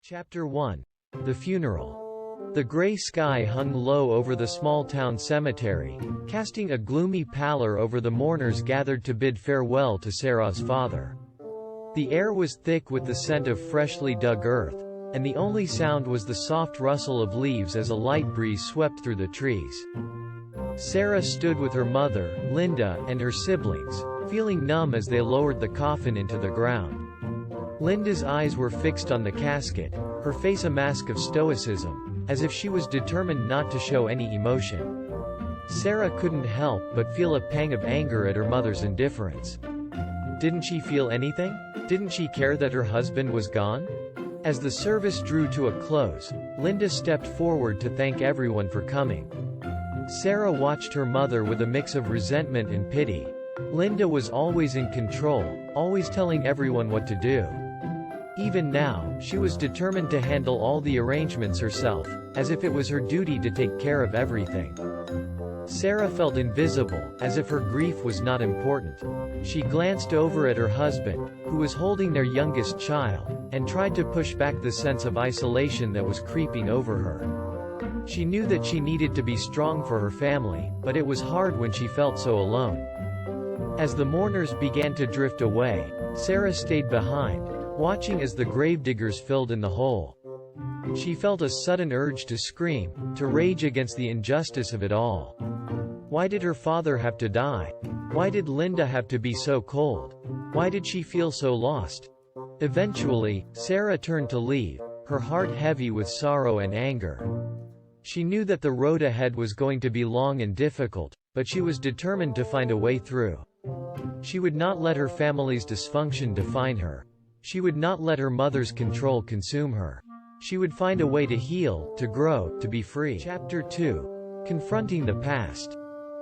Chapter 1. The Funeral. The gray sky hung low over the small-town cemetery, casting a gloomy pallor over the mourners gathered to bid farewell to Sarah's father. The air was thick with the scent of freshly dug earth, and the only sound was the soft rustle of leaves as a light breeze swept through the trees. Sarah stood with her mother, Linda, and her siblings, feeling numb as they lowered the coffin into the ground. Linda's eyes were fixed on the casket, her face a mask of stoicism, as if she was determined not to show any emotion. Sarah couldn't help but feel a pang of anger at her mother's indifference. Didn't she feel anything? Didn't she care that her husband was gone? As the service drew to a close, Linda stepped forward to thank everyone for coming. Sarah watched her mother with a mix of resentment and pity. Linda was always in control, always telling everyone what to do. Even now, she was determined to handle all the arrangements herself, as if it was her duty to take care of everything. Sarah felt invisible, as if her grief was not important. She glanced over at her husband, who was holding their youngest child, and tried to push back the sense of isolation that was creeping over her. She knew that she needed to be strong for her family, but it was hard when she felt so alone. As the mourners began to drift away, Sarah stayed behind, watching as the gravediggers filled in the hole. She felt a sudden urge to scream, to rage against the injustice of it all. Why did her father have to die? Why did Linda have to be so cold? Why did she feel so lost? Eventually, Sarah turned to leave, her heart heavy with sorrow and anger. She knew that the road ahead was going to be long and difficult, but she was determined to find a way through. She would not let her family's dysfunction define her. She would not let her mother's control consume her. She would find a way to heal, to grow, to be free. Chapter 2. Confronting the Past.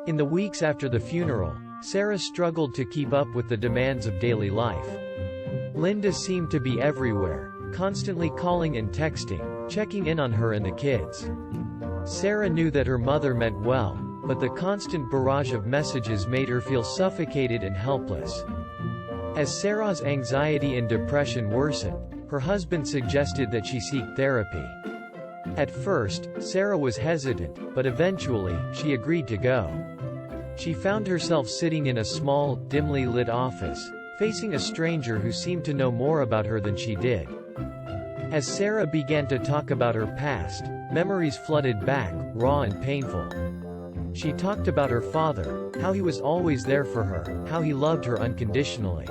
In the weeks after the funeral, Sarah struggled to keep up with the demands of daily life. Linda seemed to be everywhere, constantly calling and texting, checking in on her and the kids. Sarah knew that her mother meant well, but the constant barrage of messages made her feel suffocated and helpless. As Sarah's anxiety and depression worsened, her husband suggested that she seek therapy. At first, Sarah was hesitant, but eventually, she agreed to go. She found herself sitting in a small, dimly lit office, facing a stranger who seemed to know more about her than she did. As Sarah began to talk about her past, memories flooded back, raw and painful. She talked about her father, how he was always there for her, how he loved her unconditionally.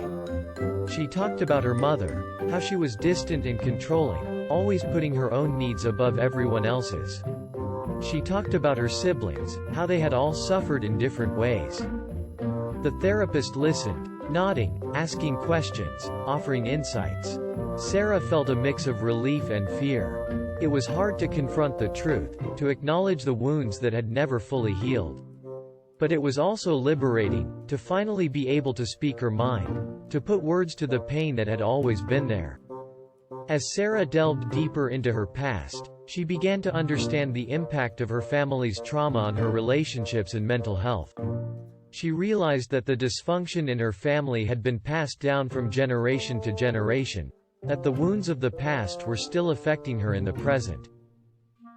She talked about her mother, how she was distant and controlling, always putting her own needs above everyone else's. She talked about her siblings, how they had all suffered in different ways. The therapist listened, nodding, asking questions, offering insights. Sarah felt a mix of relief and fear. It was hard to confront the truth, to acknowledge the wounds that had never fully healed. But it was also liberating, to finally be able to speak her mind, to put words to the pain that had always been there. As Sarah delved deeper into her past, she began to understand the impact of her family's trauma on her relationships and mental health. She realized that the dysfunction in her family had been passed down from generation to generation, that the wounds of the past were still affecting her in the present.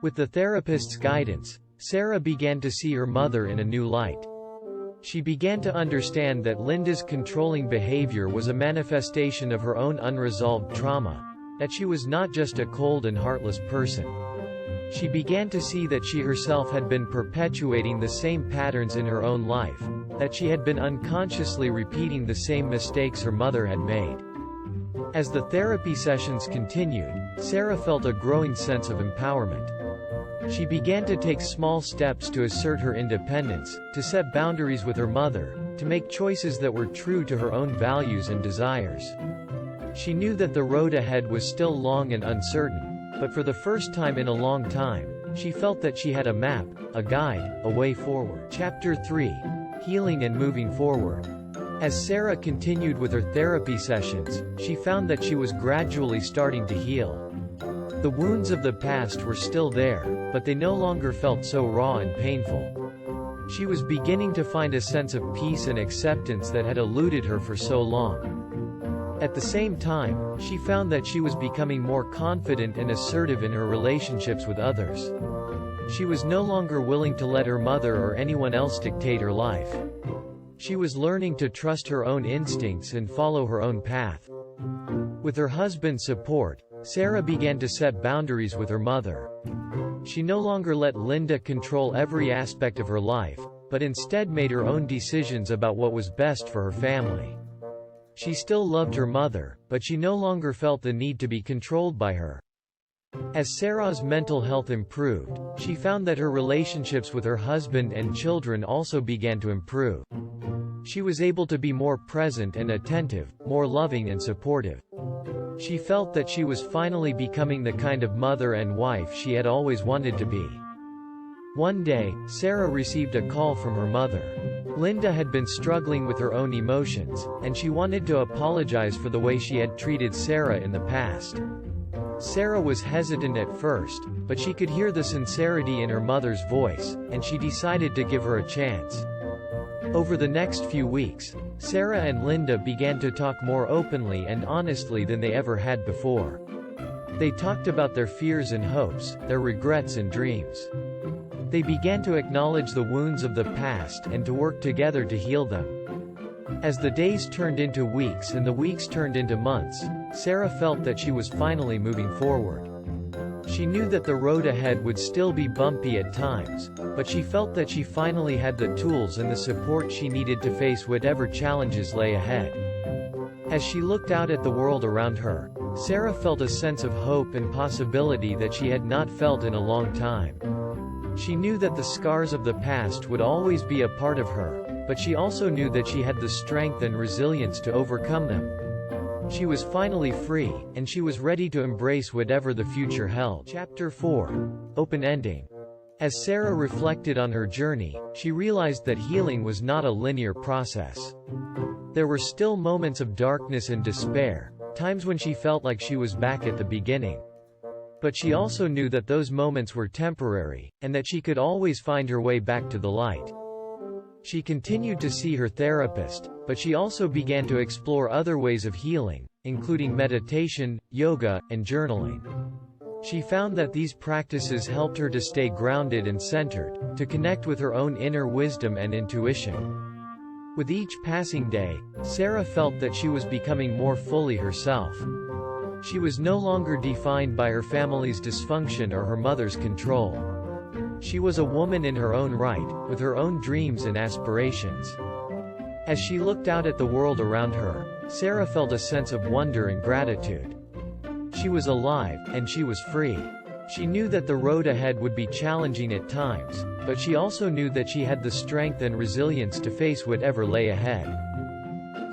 With the therapist's guidance, Sarah began to see her mother in a new light. She began to understand that Linda's controlling behavior was a manifestation of her own unresolved trauma, that she was not just a cold and heartless person. She began to see that she herself had been perpetuating the same patterns in her own life, that she had been unconsciously repeating the same mistakes her mother had made. As the therapy sessions continued, Sarah felt a growing sense of empowerment. She began to take small steps to assert her independence, to set boundaries with her mother, to make choices that were true to her own values and desires. She knew that the road ahead was still long and uncertain, but for the first time in a long time, she felt that she had a map, a guide, a way forward. Chapter 3. Healing and Moving Forward. As Sarah continued with her therapy sessions, she found that she was gradually starting to heal. The wounds of the past were still there, but they no longer felt so raw and painful. She was beginning to find a sense of peace and acceptance that had eluded her for so long. At the same time, she found that she was becoming more confident and assertive in her relationships with others. She was no longer willing to let her mother or anyone else dictate her life. She was learning to trust her own instincts and follow her own path. With her husband's support, Sarah began to set boundaries with her mother. She no longer let Linda control every aspect of her life, but instead made her own decisions about what was best for her family. She still loved her mother, but she no longer felt the need to be controlled by her. As Sarah's mental health improved, she found that her relationships with her husband and children also began to improve. She was able to be more present and attentive, more loving and supportive. She felt that she was finally becoming the kind of mother and wife she had always wanted to be. One day, Sarah received a call from her mother. Linda had been struggling with her own emotions, and she wanted to apologize for the way she had treated Sarah in the past. Sarah was hesitant at first, but she could hear the sincerity in her mother's voice, and she decided to give her a chance. Over the next few weeks, Sarah and Linda began to talk more openly and honestly than they ever had before. They talked about their fears and hopes, their regrets and dreams. They began to acknowledge the wounds of the past and to work together to heal them. As the days turned into weeks and the weeks turned into months, Sarah felt that she was finally moving forward. She knew that the road ahead would still be bumpy at times, but she felt that she finally had the tools and the support she needed to face whatever challenges lay ahead. As she looked out at the world around her, Sarah felt a sense of hope and possibility that she had not felt in a long time. She knew that the scars of the past would always be a part of her, but she also knew that she had the strength and resilience to overcome them. She was finally free, and she was ready to embrace whatever the future held. Chapter 4. Open Ending. As Sarah reflected on her journey, she realized that healing was not a linear process. There were still moments of darkness and despair, times when she felt like she was back at the beginning. But she also knew that those moments were temporary, and that she could always find her way back to the light. She continued to see her therapist, but she also began to explore other ways of healing, including meditation, yoga, and journaling. She found that these practices helped her to stay grounded and centered, to connect with her own inner wisdom and intuition. With each passing day, Sarah felt that she was becoming more fully herself. She was no longer defined by her family's dysfunction or her mother's control. She was a woman in her own right, with her own dreams and aspirations. As she looked out at the world around her, Sarah felt a sense of wonder and gratitude. She was alive, and she was free. She knew that the road ahead would be challenging at times, but she also knew that she had the strength and resilience to face whatever lay ahead.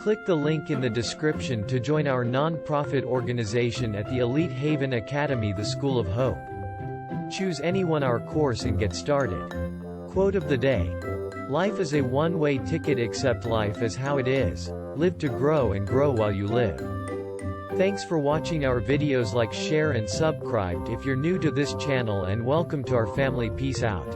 Click the link in the description to join our non-profit organization at the Elite Haven Academy, the School of Hope. Choose any one-hour course and get started. Quote of the day. Life is a one-way ticket. Accept life as how it is. Live to grow and grow while you live. Thanks for watching our videos. Like, share and subscribe if you're new to this channel, and welcome to our family. Peace out.